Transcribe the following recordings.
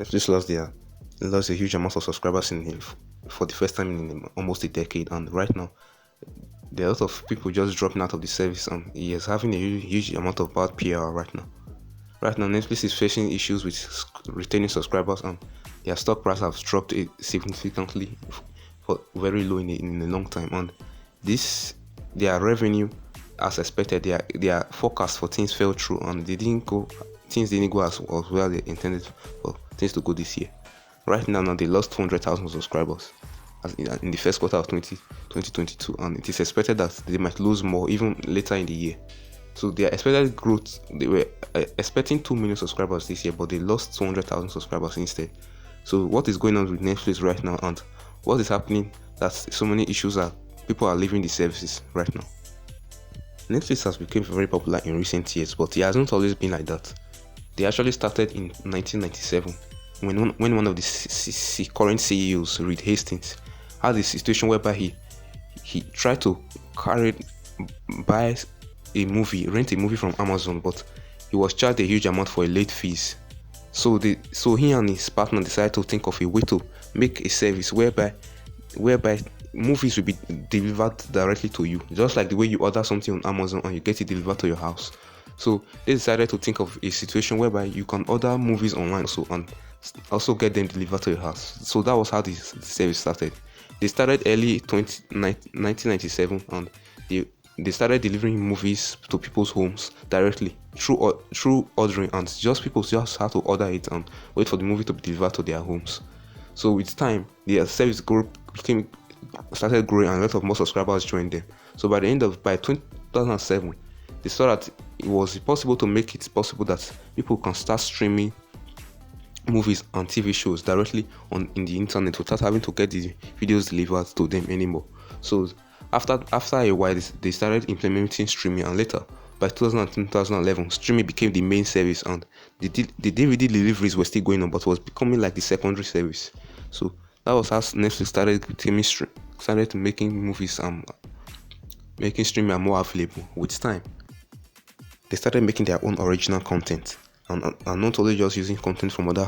Netflix lost a huge amount of subscribers for the first time in almost a decade, and right now there are a lot of people just dropping out of the service, and he is having a huge amount of bad PR right now. Right now, Netflix is facing issues with retaining subscribers, and their stock price has dropped significantly for very low in a long time. And this their revenue, as expected, their forecast for things fell through, and things didn't go as well they intended for things to go this year. Right now they lost 200,000 subscribers in the first quarter of 2022, and it is expected that they might lose more even later in the year. So their expected growth, they were expecting 2 million subscribers this year, but they lost 200,000 subscribers instead. So what is going on with Netflix right now, and what is happening that so many issues are people are leaving the services right now? Netflix has become very popular in recent years, but it hasn't always been like that. They actually started in 1997 when one of the current CEOs, Reed Hastings, had a situation whereby he tried to buy rent a movie from Amazon, but he was charged a huge amount for a late fees. So he and his partner decided to think of a way to make a service whereby movies will be delivered directly to you, just like the way you order something on Amazon and you get it delivered to your house. So they decided to think of a situation whereby you can order movies online and also get them delivered to your house. So that was how the service started. They started early 1997, and they started delivering movies to people's homes directly through ordering, and people just had to order it and wait for the movie to be delivered to their homes. So with time, the service started growing, and a lot of more subscribers joined them. So by 2007, they saw that it was possible to make it possible that people can start streaming movies and TV shows directly in the internet without having to get the videos delivered to them anymore. So after a while, they started implementing streaming, and later by 2011, streaming became the main service, and the DVD deliveries were still going on, but was becoming like the secondary service. So that was how Netflix started making movies and making streaming more available. With time, they started making their own original content, and not only just using content from other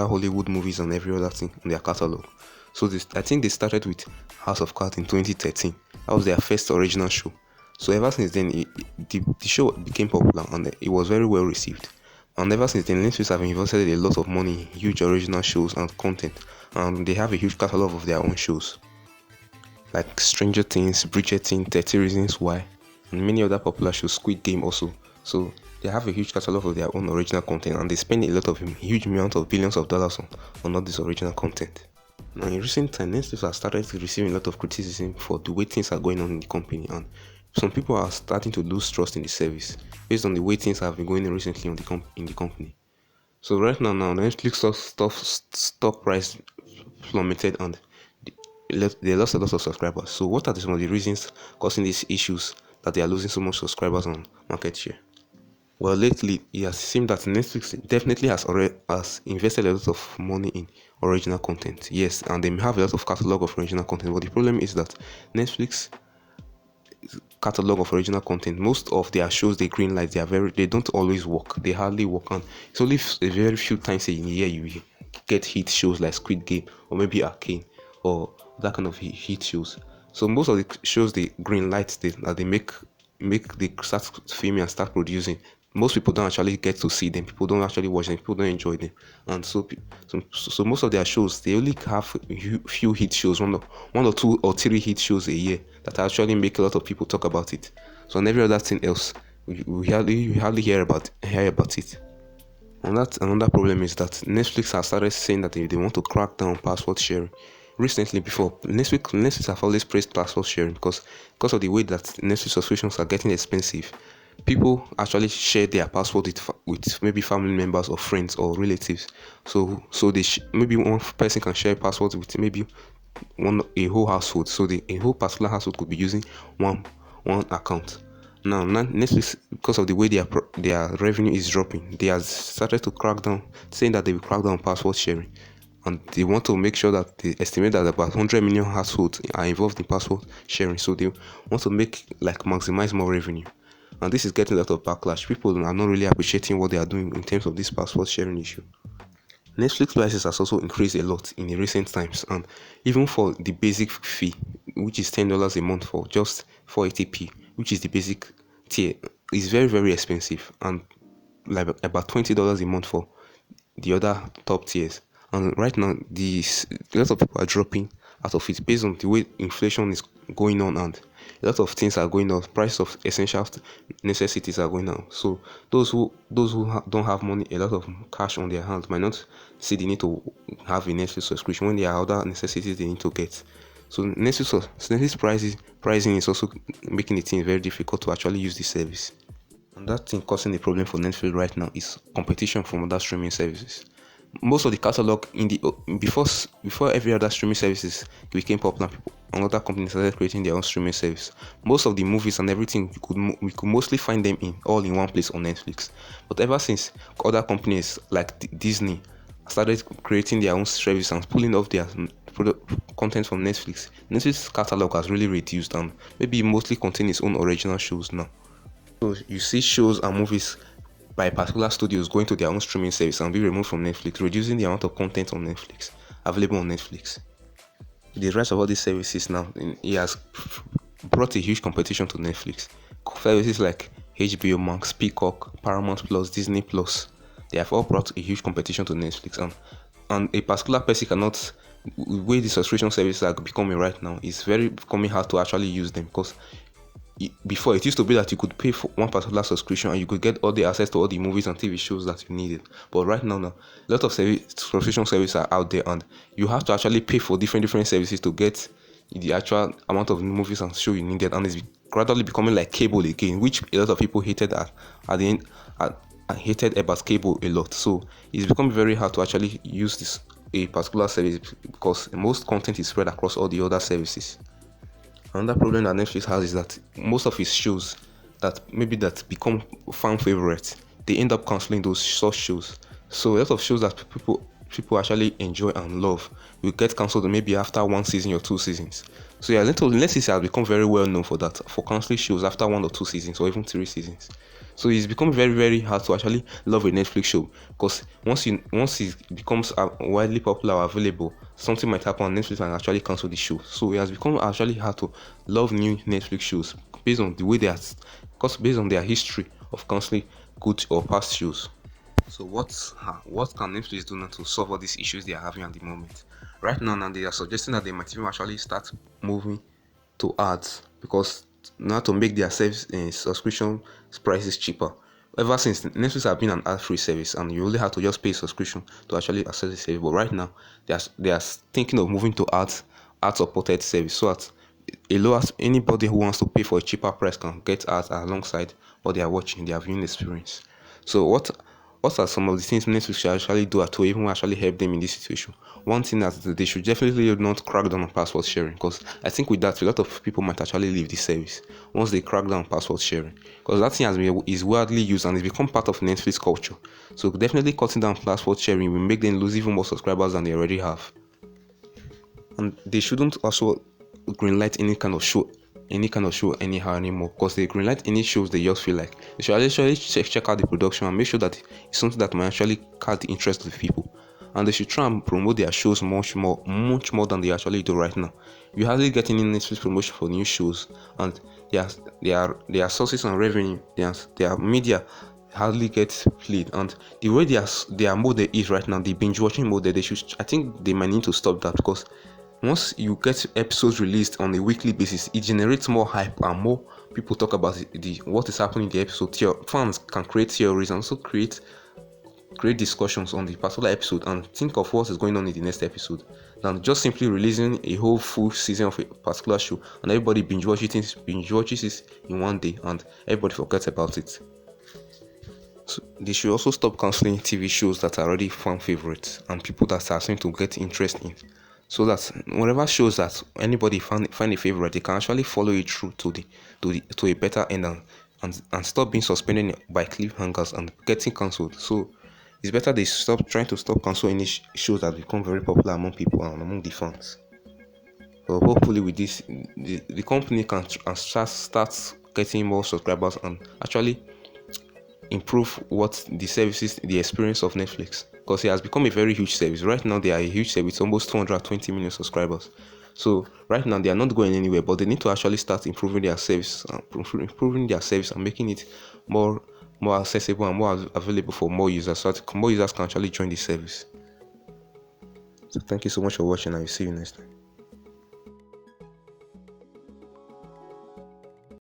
Hollywood movies and every other thing in their catalog. So I think they started with House of Cards in 2013. That was their first original show. So ever since then, the show became popular, and it was very well received. And ever since then, Netflix have invested a lot of money in huge original shows and content, and they have a huge catalog of their own shows, like Stranger Things, Bridgerton, 30 Reasons Why, and many other popular shows, Squid Game also. So they have a huge catalog of their own original content, and they spend a huge amount of billions of dollars on all this original content. Now, in recent time, Netflix has started receiving a lot of criticism for the way things are going on in the company, and some people are starting to lose trust in the service based on the way things have been going on recently in the company. So right now, Netflix stock price plummeted, and they lost a lot of subscribers. So what are some of the reasons causing these issues that they are losing so much subscribers on market share? Well, lately it has seemed that Netflix definitely has invested a lot of money in original content. Yes, and they have a lot of catalog of original content. But the problem is that Netflix catalog of original content, most of their shows they greenlight, they don't always work. They hardly work, and it's only a very few times in a year you get hit shows like Squid Game or maybe Arcane or that kind of hit shows. So most of the shows they greenlight that they start filming and start producing, most people don't actually get to see them. People don't actually watch them. People don't enjoy them, and so most of their shows they only have few hit shows, one or two or three hit shows a year that actually make a lot of people talk about it. So on every other thing else, we hardly hear about it. And that's another problem is that Netflix has started saying that they want to crack down password sharing. Recently, before Netflix have always praised password sharing because of the way that Netflix subscriptions are getting expensive. People actually share their password with maybe family members or friends or relatives. So maybe one person can share passwords with maybe a whole household. So a whole particular household could be using one account. Now Netflix, because of the way their revenue is dropping, they have started to crack down, saying that they will crack down on password sharing, and they want to make sure that they estimate that about 100 million households are involved in password sharing. So they want to maximize more revenue. And this is getting a lot of backlash. People are not really appreciating what they are doing in terms of this password sharing issue. Netflix prices has also increased a lot in the recent times, and even for the basic fee, which is $10 a month for just 480p, which is the basic tier, is very very expensive, and like about $20 a month for the other top tiers. And right now, a lot of people are dropping out of it based on the way inflation is going on, and a lot of things are going on. Price of essential necessities are going on. So those who don't have money, a lot of cash on their hands, might not see the need to have a Netflix subscription when there are other necessities they need to get. So Netflix pricing is also making it very difficult to actually use the service. And that thing causing the problem for Netflix right now is competition from other streaming services. Most of the catalog in the before every other streaming services became popular, people and other companies started creating their own streaming service. Most of the movies and everything we could mostly find them in all in one place on Netflix. But ever since other companies like Disney started creating their own service and pulling off their content from Netflix catalog has really reduced and maybe mostly contain its own original shows now. So you see shows and movies by particular studios going to their own streaming service and be removed from Netflix, reducing the amount of content on Netflix available on Netflix. The rise of all these services now, it has brought a huge competition to Netflix. Services like HBO Max, Peacock, Paramount Plus, Disney Plus, they have all brought a huge competition to Netflix, and a particular person cannot. The way the subscription services are becoming right now, it's very becoming hard to actually use them because before it used to be that you could pay for one particular subscription and you could get all the access to all the movies and TV shows that you needed. But right now, a lot of subscription services are out there, and you have to actually pay for different services to get the actual amount of movies and show you needed, and it's gradually becoming like cable again, which a lot of people hated at the end. Hated about cable a lot, so it's becoming very hard to actually use this a particular service because most content is spread across all the other services. Another problem that Netflix has is that most of its shows that become fan favorites, they end up canceling those source shows. So a lot of shows that people actually enjoy and love will get cancelled maybe after one season or two seasons. So yeah, Netflix has become very well known for that, for canceling shows after one or two seasons or even three seasons. So it's become very very hard to actually love a Netflix show because once it becomes widely popular or available, something might happen and Netflix can actually cancel the show. So it has become actually hard to love new Netflix shows based on the way they are, because based on their history of canceling good or past shows. So what can Netflix do now to solve all these issues they are having at the moment? Right now, they are suggesting that they might even actually start moving to ads because now to make their service subscription prices cheaper. Ever since Netflix have been an ad-free service and you only have to just pay subscription to actually access the service. But right now, they are thinking of moving to ad supported service so that anybody who wants to pay for a cheaper price can get ads alongside what they are watching, their viewing experience. So what are some of the things Netflix should actually do to even actually help them in this situation? One thing that they should definitely not crack down on password sharing, because I think with that a lot of people might actually leave this service once they crack down on password sharing, because that thing is widely used and it's become part of Netflix culture. So definitely cutting down password sharing will make them lose even more subscribers than they already have. And they shouldn't also greenlight any kind of show anyhow anymore, because they greenlight any shows they just feel like. They should actually check out the production and make sure that it's something that might actually catch the interest of the people, and they should try and promote their shows much more than they actually do right now. You hardly get any Netflix promotion for new shows, and their sources and revenue, their media hardly gets played, and the way their mode is right now, the binge watching mode, I think they might need to stop that, because once you get episodes released on a weekly basis, it generates more hype and more people talk about what is happening in the episode. Fans can create theories and also create discussions on the particular episode and think of what is going on in the next episode than just simply releasing a whole full season of a particular show and everybody binge watches it in one day and everybody forgets about it. So they should also stop cancelling TV shows that are already fan favorites and people that are starting to get interest in, so that whatever shows that anybody find a favorite, they can actually follow it through to a better end, and stop being suspended by cliffhangers and getting cancelled. So it's better they stop trying to stop cancel any shows that become very popular among people and among the fans. So hopefully with this, the company can start getting more subscribers and actually improve the experience of Netflix. because it has become a very huge service. Right now, they are a huge service, almost 220 million subscribers. So right now, they are not going anywhere, but they need to actually start improving their service, and making it more more accessible and more available for more users, so that more users can actually join the service. So thank you so much for watching, and I'll see you next time.